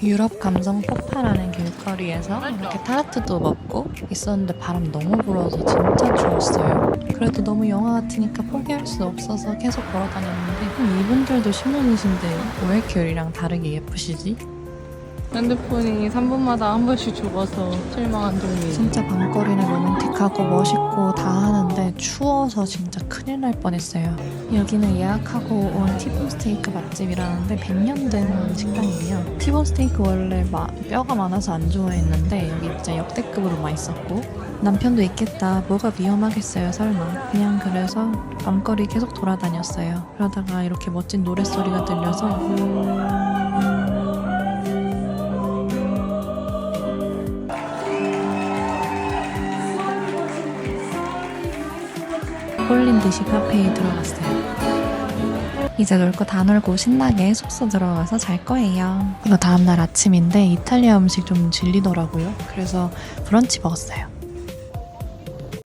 유럽 감성 폭발하는 길거리에서 이렇게 타르트도 먹고 있었는데 바람 너무 불어서 진짜 추웠어요. 그래도 너무 영화 같으니까 포기할 수 없어서 계속 걸어 다녔는데 이분들도 신혼이신데 왜 이렇게 우리랑 다르게 예쁘시지? 핸드폰이 3분마다 한 번씩 죽어서 실망한 종류. 진짜 밤거리는 로맨틱하고 멋있고 다 하는데 추워서 진짜 큰일 날 뻔했어요. 여기는 예약하고 온 티본 스테이크 맛집이라는데 100년 된 식당이에요. 티본 스테이크 원래 뼈가 많아서 안 좋아했는데 여기 진짜 역대급으로 맛있었고 남편도 있겠다. 뭐가 위험하겠어요 설마. 그냥 그래서 밤거리 계속 돌아다녔어요. 그러다가 이렇게 멋진 노랫소리가 들려서 홀린 듯이 카페에 들어갔어요. 이제 놀 거 다 놀고 신나게 숙소 들어가서 잘 거예요. 이거 다음날 아침인데 이탈리아 음식 좀 질리더라고요. 그래서 브런치 먹었어요.